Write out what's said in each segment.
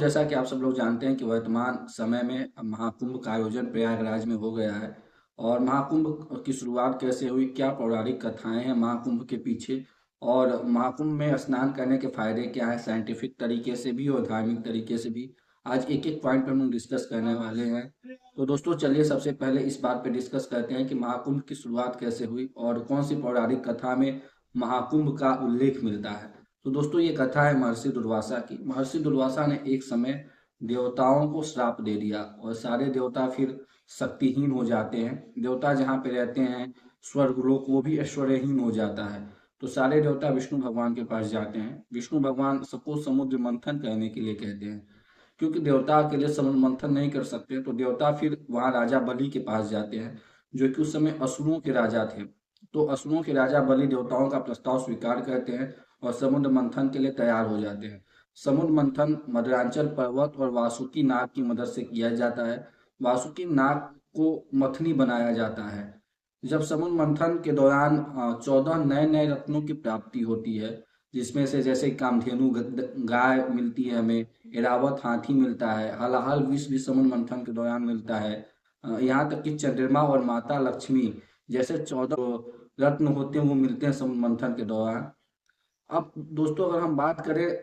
जैसा कि आप सब लोग जानते हैं कि वर्तमान समय में महाकुंभ का आयोजन प्रयागराज में हो गया है। और महाकुंभ की शुरुआत कैसे हुई, क्या पौराणिक कथाएं हैं महाकुंभ के पीछे, और महाकुंभ में स्नान करने के फायदे क्या हैं, साइंटिफिक तरीके से भी और धार्मिक तरीके से भी। आज एक एक पॉइंट पर हम डिस्कस करने वाले हैं। तो दोस्तों चलिए सबसे पहले इस बात पे डिस्कस करते हैं कि महाकुंभ की शुरुआत कैसे हुई और कौन सी पौराणिक कथा में महाकुंभ का उल्लेख मिलता है। तो दोस्तों ये कथा है महर्षि दुर्वासा की। महर्षि दुर्वासा ने एक समय देवताओं को श्राप दे दिया और सारे देवता फिर शक्तिहीन हो जाते हैं। देवता जहाँ पे रहते हैं स्वर्गलोक, वो भी ऐश्वर्यहीन हो जाता है। तो सारे देवता विष्णु भगवान के पास जाते हैं। विष्णु भगवान सबको समुद्र मंथन करने के लिए कहते हैं। क्योंकि देवता अकेले समुद्र मंथन नहीं कर सकते, तो देवता फिर वहां राजा बलि के पास जाते हैं, जो कि उस समय असुरों के राजा थे। तो असुरों के राजा बलि देवताओं का प्रस्ताव स्वीकार करते हैं और समुद्र मंथन के लिए तैयार हो जाते हैं। समुद्र मंथन मदरांचल पर्वत और वासुकी नाग की मदद से किया जाता है। वासुकी नाग को मथनी बनाया जाता है। जब समुद्र मंथन के दौरान 14 नए नए रत्नों की प्राप्ति होती है, जिसमें से जैसे कामधेनु गाय मिलती है हमें, एरावत हाथी मिलता है, हलाहल विष भी समुद्र मंथन के दौरान मिलता है। यहाँ तक कि चंद्रमा और माता लक्ष्मी जैसे 14 रत्न होते हैं वो मिलते हैं समुद्र मंथन के दौरान। अब दोस्तों अगर हम बात करें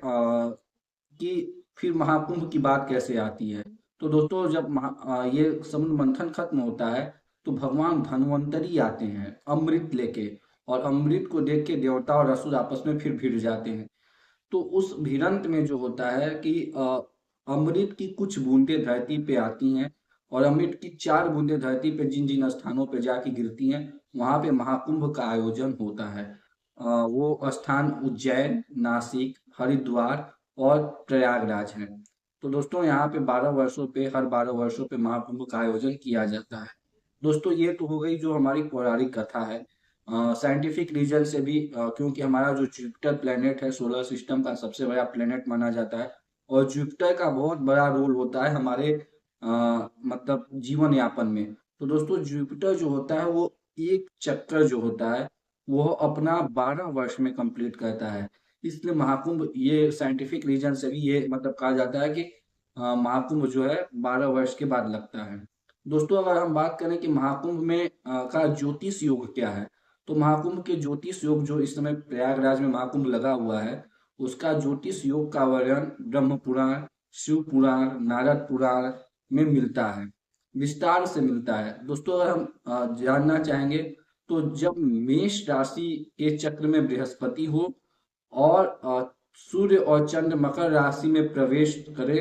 कि फिर महाकुंभ की बात कैसे आती है, तो दोस्तों जब ये समुद्र मंथन खत्म होता है तो भगवान धन्वंतरी आते हैं अमृत लेके। और अमृत को देख के देवता और असुर आपस में फिर भिड़ जाते हैं। तो उस भिड़ंत में जो होता है कि अमृत की कुछ बूंदें धरती पे आती हैं और अमृत की 4 बूंदें धरती पे जिन जिन स्थानों पे जाके गिरती हैं वहां पे महाकुंभ का आयोजन होता है। वो स्थान उज्जैन, नासिक, हरिद्वार और प्रयागराज है। तो दोस्तों यहाँ पे 12 वर्षों पे, हर 12 वर्षों पे महाकुंभ का आयोजन किया जाता है। दोस्तों ये तो हो गई जो हमारी पौराणिक कथा है। साइंटिफिक रीजन से भी क्योंकि हमारा जो जुपिटर प्लेनेट है सोलर सिस्टम का सबसे बड़ा प्लेनेट माना जाता है। और जुपिटर का बहुत बड़ा रोल होता है हमारे मतलब जीवन यापन में। तो दोस्तों जुपिटर जो होता है वो एक चक्कर जो होता है वो अपना 12 वर्ष में कंप्लीट करता है। इसलिए महाकुंभ, ये साइंटिफिक रीजन से भी ये मतलब कहा जाता है कि महाकुंभ जो है 12 वर्ष के बाद लगता है। दोस्तों अगर हम बात करें कि महाकुंभ में का ज्योतिष योग क्या है, तो महाकुंभ के ज्योतिष योग जो इस समय प्रयागराज में महाकुंभ लगा हुआ है उसका ज्योतिष योग का वर्णन ब्रह्म पुराण, शिव पुराण, नारद पुराण में मिलता है, विस्तार से मिलता है। दोस्तों अगर हम जानना चाहेंगे तो जब मेष राशि के चक्र में बृहस्पति हो और सूर्य और चंद्र मकर राशि में प्रवेश करे,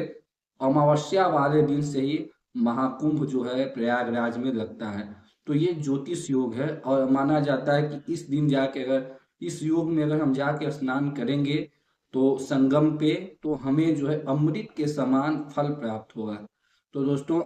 अमावस्या वाले दिन से ही महाकुंभ जो है प्रयागराज में लगता है। तो ये ज्योतिष योग है और माना जाता है कि इस दिन जाके अगर इस योग में अगर हम जाके स्नान करेंगे तो संगम पे, तो हमें जो है अमृत के समान फल प्राप्त होगा। तो दोस्तों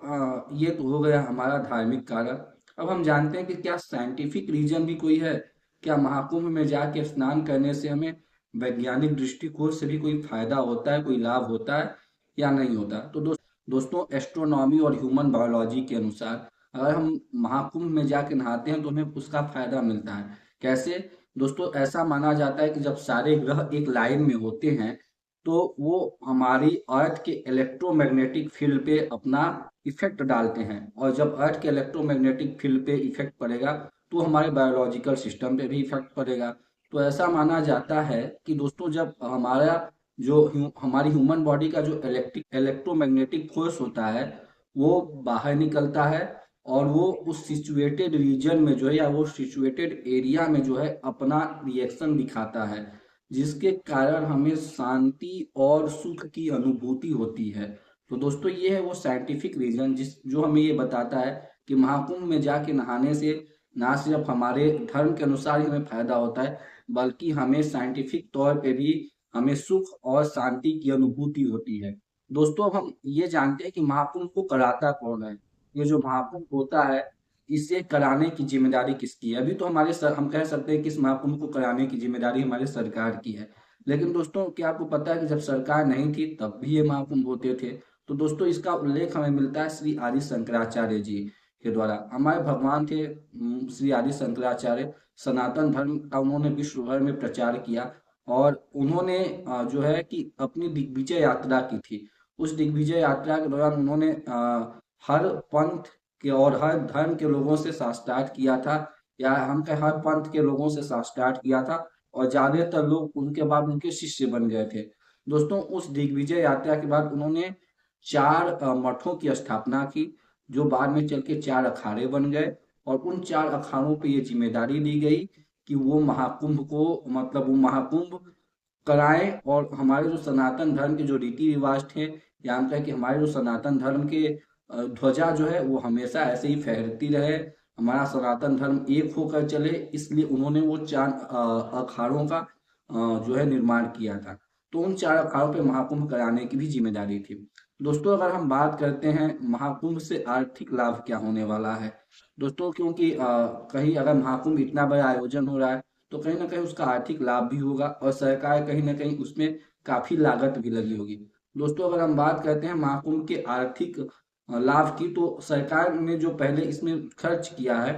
ये तो हो गया हमारा धार्मिक कारण। अब हम जानते हैं कि क्या साइंटिफिक रीजन भी कोई है, क्या महाकुंभ में जाके स्नान करने से हमें वैज्ञानिक दृष्टिकोण से भी कोई फायदा होता है, कोई लाभ होता है या नहीं होता। तो दोस्तों एस्ट्रोनॉमी और ह्यूमन बायोलॉजी के अनुसार अगर हम महाकुंभ में जाके नहाते हैं तो हमें उसका फायदा मिलता है। कैसे? दोस्तों ऐसा माना जाता है कि जब सारे ग्रह एक लाइन में होते हैं तो वो हमारी अर्थ के इलेक्ट्रोमैग्नेटिक फील्ड पे अपना इफेक्ट डालते हैं। और जब अर्थ के इलेक्ट्रोमैग्नेटिक फील्ड पे इफेक्ट पड़ेगा तो हमारे बायोलॉजिकल सिस्टम पे भी इफेक्ट पड़ेगा। तो ऐसा माना जाता है कि दोस्तों जब हमारा हमारी ह्यूमन बॉडी का जो इलेक्ट्रोमैग्नेटिक फोर्स होता है वो बाहर निकलता है और वो उस सिचुएटेड रीजन में जो है या वो सिचुएटेड एरिया में जो है अपना रिएक्शन दिखाता है, जिसके कारण हमें शांति और सुख की अनुभूति होती है। तो दोस्तों ये है वो साइंटिफिक रीजन जो हमें ये बताता है कि महाकुंभ में जाके नहाने से ना सिर्फ हमारे धर्म के अनुसार ही हमें फायदा होता है, बल्कि हमें साइंटिफिक तौर पे भी हमें सुख और शांति की अनुभूति होती है। दोस्तों अब हम ये जानते हैं कि महाकुंभ को कराता कौन है। ये जो महाकुंभ होता है इसे कराने की जिम्मेदारी किसकी है? अभी तो हम कह सकते हैं कि इस महाकुंभ को कराने की जिम्मेदारी हमारे सरकार की है। लेकिन दोस्तों क्या आपको पता है कि जब सरकार नहीं थी तब भी ये महाकुंभ होते थे? तो दोस्तों इसका उल्लेख हमें मिलता है श्री आदि शंकराचार्य जी के द्वारा। हमारे भगवान थे श्री आदि शंकराचार्य। सनातन धर्म का उन्होंने विश्व भर में प्रचार किया और उन्होंने जो है कि अपनी दिग्विजय यात्रा की थी। उस दिग्विजय यात्रा के दौरान उन्होंने हर पंथ के और हर धर्म के लोगों से साष्टांग किया था, या हम कहें हर पंथ के लोगों से साष्टांग किया था, और ज्यादातर लोग उनके बाद उनके शिष्य बन गए थे। दोस्तों, उस दिग्विजय यात्रा के बाद उन्होंने 4 मठों की स्थापना की, जो बाद में चल के 4 अखाड़े बन गए। और उन 4 अखाड़ों पे ये जिम्मेदारी दी गई कि वो महाकुंभ को, मतलब वो महाकुंभ कराएं, और हमारे जो सनातन धर्म के जो रीति रिवाज थे, या हम कहें कि हमारे जो सनातन धर्म के ध्वजा जो है वो हमेशा ऐसे ही फहरती रहे, हमारा सनातन धर्म एक होकर चले, इसलिए उन्होंने वो 4 अखाड़ों का जो है निर्माण किया था। तो उन 4 अखाड़ों पे महाकुंभ कराने की भी जिम्मेदारी थी। दोस्तों, अगर हम बात करते हैं महाकुंभ से आर्थिक लाभ क्या होने वाला है, दोस्तों, क्योंकि कहीं अगर महाकुंभ इतना बड़ा आयोजन हो रहा है, तो कहीं ना कहीं उसका आर्थिक लाभ भी होगा, और सरकार कहीं ना कहीं उसमें काफी लागत भी लगी होगी। दोस्तों, अगर हम बात करते हैं महाकुंभ के आर्थिक लाभ की, तो सरकार ने जो पहले इसमें खर्च किया है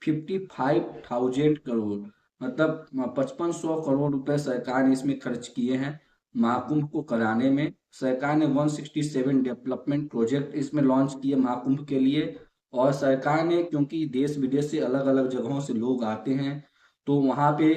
55,000 करोड़, मतलब 5500 करोड़ रुपए सरकार ने इसमें खर्च किए हैं महाकुंभ को कराने में। सरकार ने 167 डेवलपमेंट प्रोजेक्ट इसमें लॉन्च किए महाकुंभ के लिए। और सरकार ने, क्योंकि देश विदेश से अलग अलग जगहों से लोग आते हैं, तो वहाँ पे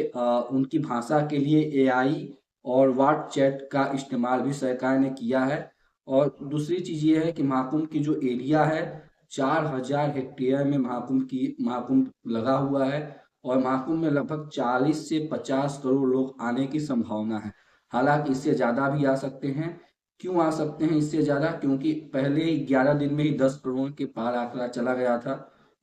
उनकी भाषा के लिए एआई और वाट चैट का इस्तेमाल भी सरकार ने किया है। और दूसरी चीज ये है कि महाकुंभ की जो एरिया है, 4,000 हेक्टेयर में महाकुंभ लगा हुआ है। और महाकुंभ में लगभग 40 से 50 करोड़ लोग आने की संभावना है। हालांकि इससे ज्यादा भी आ सकते हैं। क्यों आ सकते हैं इससे ज्यादा? क्योंकि पहले 11 दिन में ही 10 करोड़ के पार आंकड़ा चला गया था।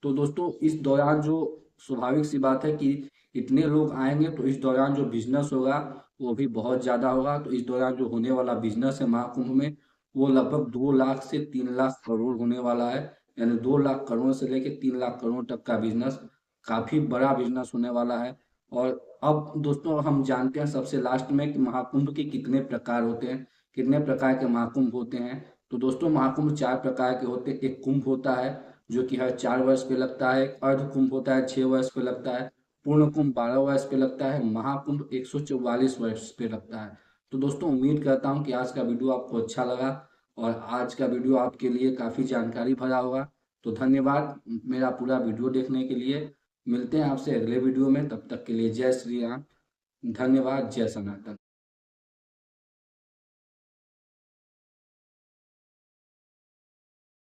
तो दोस्तों, इस दौरान जो स्वाभाविक सी बात है कि इतने लोग आएंगे, तो इस दौरान जो बिजनेस होगा वो भी बहुत ज्यादा होगा। तो इस दौरान जो होने वाला बिजनेस है महाकुंभ में, वो लगभग 2 लाख से 3 लाख करोड़ होने वाला है। यानी 2 लाख करोड़ से लेके 3 लाख करोड़ तक का बिजनेस, काफी बड़ा बिजनेस होने वाला है। और अब दोस्तों, हम जानते हैं सबसे लास्ट में कि महाकुंभ के कितने प्रकार होते हैं, कितने प्रकार के महाकुंभ होते हैं। तो दोस्तों, महाकुंभ 4 प्रकार के होते हैं। एक कुंभ होता है जो कि हर 4 वर्ष पे लगता है, एक अर्ध कुंभ होता है 6 वर्ष पे लगता है, पूर्ण कुंभ 12 वर्ष पे लगता है, महाकुंभ 144 वर्ष पे लगता है। तो दोस्तों, उम्मीद करता हूँ कि आज का वीडियो आपको अच्छा लगा, और आज का वीडियो आपके लिए काफी जानकारी भरा होगा। तो धन्यवाद मेरा पूरा वीडियो देखने के लिए। मिलते हैं आपसे अगले वीडियो में, तब तक के लिए जय श्री राम। धन्यवाद। जय सनातन।